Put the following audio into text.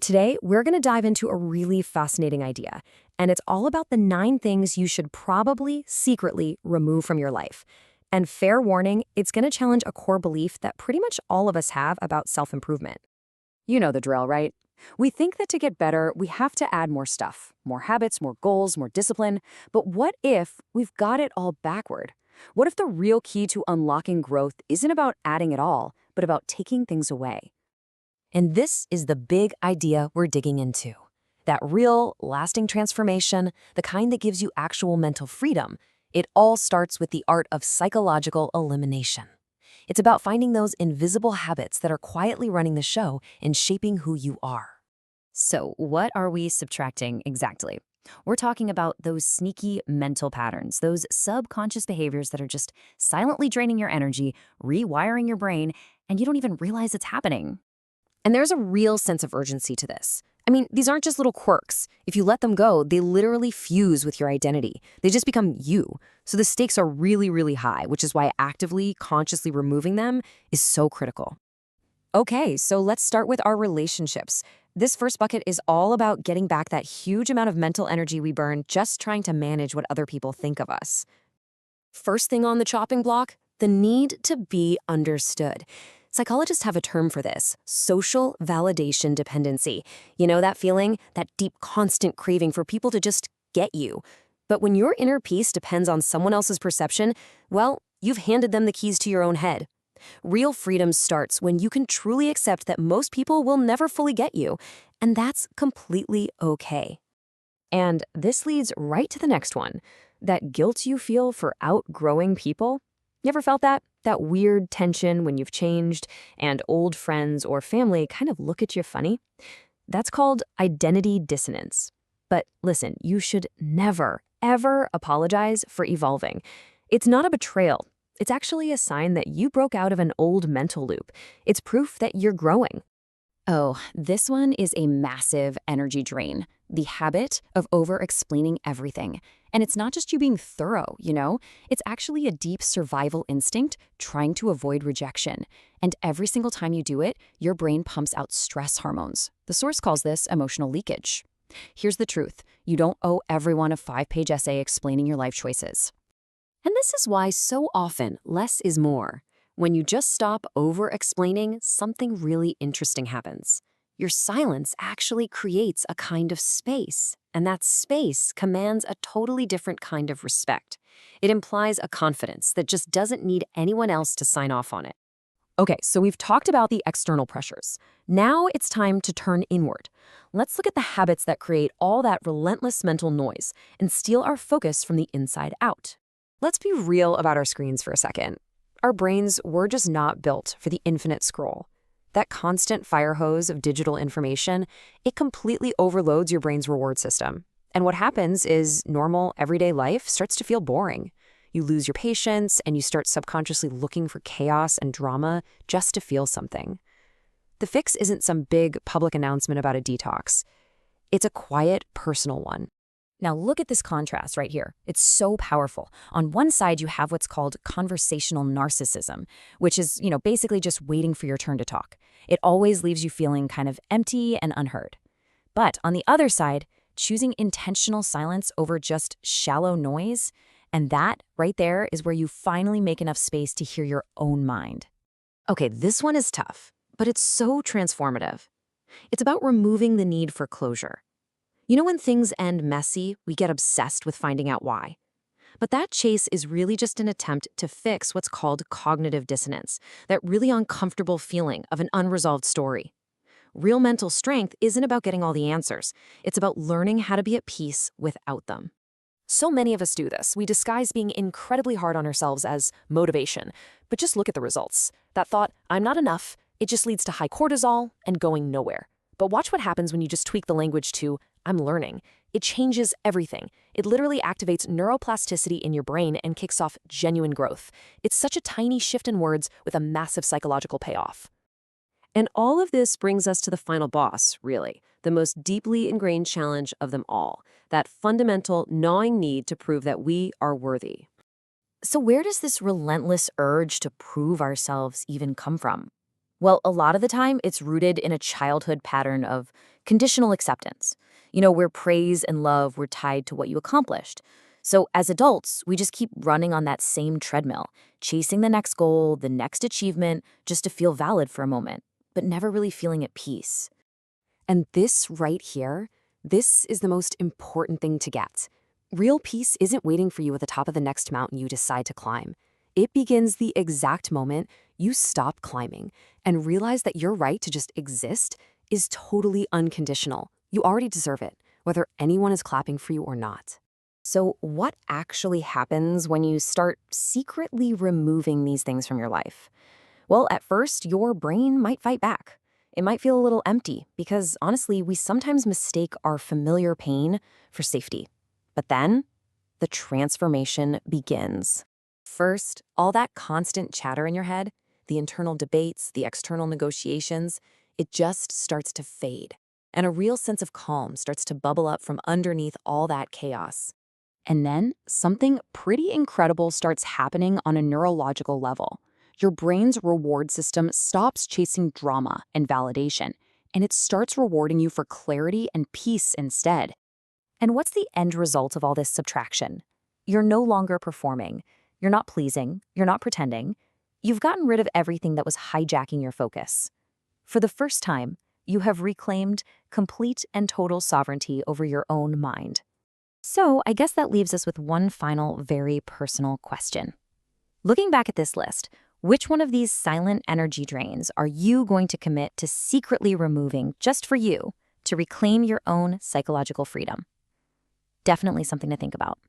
Today, we're going to dive into a really fascinating idea, and it's all about the 9 things you should probably secretly remove from your life. And fair warning, it's going to challenge a core belief that pretty much all of us have about self-improvement. You know the drill, right? We think that to get better, we have to add more stuff, more habits, more goals, more discipline. But what if we've got it all backward? What if the real key to unlocking growth isn't about adding it all, but about taking things away? And this is the big idea we're digging into. That real, lasting transformation, the kind that gives you actual mental freedom, it all starts with the art of psychological elimination. It's about finding those invisible habits that are quietly running the show and shaping who you are. So, what are we subtracting exactly? We're talking about those sneaky mental patterns, those subconscious behaviors that are just silently draining your energy, rewiring your brain, and you don't even realize it's happening. And there's a real sense of urgency to this. I mean, these aren't just little quirks. If you let them go, they literally fuse with your identity. They just become you. So the stakes are really, really high, which is why actively, consciously removing them is so critical. Okay, so let's start with our relationships. This first bucket is all about getting back that huge amount of mental energy we burn just trying to manage what other people think of us. First thing on the chopping block, the need to be understood. Psychologists have a term for this, social validation dependency. You know that feeling, that deep, constant craving for people to just get you. But when your inner peace depends on someone else's perception, well, you've handed them the keys to your own head. Real freedom starts when you can truly accept that most people will never fully get you, and that's completely okay. And this leads right to the next one, that guilt you feel for outgrowing people. You ever felt that? That weird tension when you've changed and old friends or family kind of look at you funny? That's called identity dissonance. But listen, you should never, ever apologize for evolving. It's not a betrayal. It's actually a sign that you broke out of an old mental loop. It's proof that you're growing. Oh, this one is a massive energy drain. The habit of over-explaining everything. And it's not just you being thorough, you know? It's actually a deep survival instinct trying to avoid rejection. And every single time you do it, your brain pumps out stress hormones. The source calls this emotional leakage. Here's the truth. You don't owe everyone a 5-page essay explaining your life choices. And this is why so often less is more. When you just stop over-explaining, something really interesting happens. Your silence actually creates a kind of space, and that space commands a totally different kind of respect. It implies a confidence that just doesn't need anyone else to sign off on it. Okay, so we've talked about the external pressures. Now it's time to turn inward. Let's look at the habits that create all that relentless mental noise and steal our focus from the inside out. Let's be real about our screens for a second. Our brains were just not built for the infinite scroll. That constant fire hose of digital information, it completely overloads your brain's reward system. And what happens is normal, everyday life starts to feel boring. You lose your patience and you start subconsciously looking for chaos and drama just to feel something. The fix isn't some big public announcement about a detox. It's a quiet, personal one. Now look at this contrast right here. It's so powerful. On one side, you have what's called conversational narcissism, which is, basically just waiting for your turn to talk. It always leaves you feeling kind of empty and unheard. But on the other side, choosing intentional silence over just shallow noise, and that right there is where you finally make enough space to hear your own mind. Okay, this one is tough, but it's so transformative. It's about removing the need for closure. You know when things end messy, we get obsessed with finding out why. But that chase is really just an attempt to fix what's called cognitive dissonance, that really uncomfortable feeling of an unresolved story. Real mental strength isn't about getting all the answers. It's about learning how to be at peace without them. So many of us do this. We disguise being incredibly hard on ourselves as motivation. But just look at the results. That thought, I'm not enough, it just leads to high cortisol and going nowhere. But watch what happens when you just tweak the language to, I'm learning. It changes everything. It literally activates neuroplasticity in your brain and kicks off genuine growth. It's such a tiny shift in words with a massive psychological payoff. And all of this brings us to the final boss, really, the most deeply ingrained challenge of them all, that fundamental, gnawing need to prove that we are worthy. So where does this relentless urge to prove ourselves even come from? Well, a lot of the time, it's rooted in a childhood pattern of conditional acceptance, where praise and love were tied to what you accomplished. So as adults, we just keep running on that same treadmill, chasing the next goal, the next achievement, just to feel valid for a moment, but never really feeling at peace. And this right here, this is the most important thing to get. Real peace isn't waiting for you at the top of the next mountain you decide to climb. It begins the exact moment you stop climbing and realize that your right to just exist is totally unconditional. You already deserve it, whether anyone is clapping for you or not. So what actually happens when you start secretly removing these things from your life? Well, at first, your brain might fight back. It might feel a little empty because, honestly, we sometimes mistake our familiar pain for safety. But then, the transformation begins. First, all that constant chatter in your head, the internal debates, the external negotiations, it just starts to fade. And a real sense of calm starts to bubble up from underneath all that chaos. And then, something pretty incredible starts happening on a neurological level. Your brain's reward system stops chasing drama and validation, and it starts rewarding you for clarity and peace instead. And what's the end result of all this subtraction? You're no longer performing. You're not pleasing. You're not pretending. You've gotten rid of everything that was hijacking your focus. For the first time, you have reclaimed complete and total sovereignty over your own mind. So I guess that leaves us with one final, very personal question. Looking back at this list, which one of these silent energy drains are you going to commit to secretly removing just for you to reclaim your own psychological freedom? Definitely something to think about.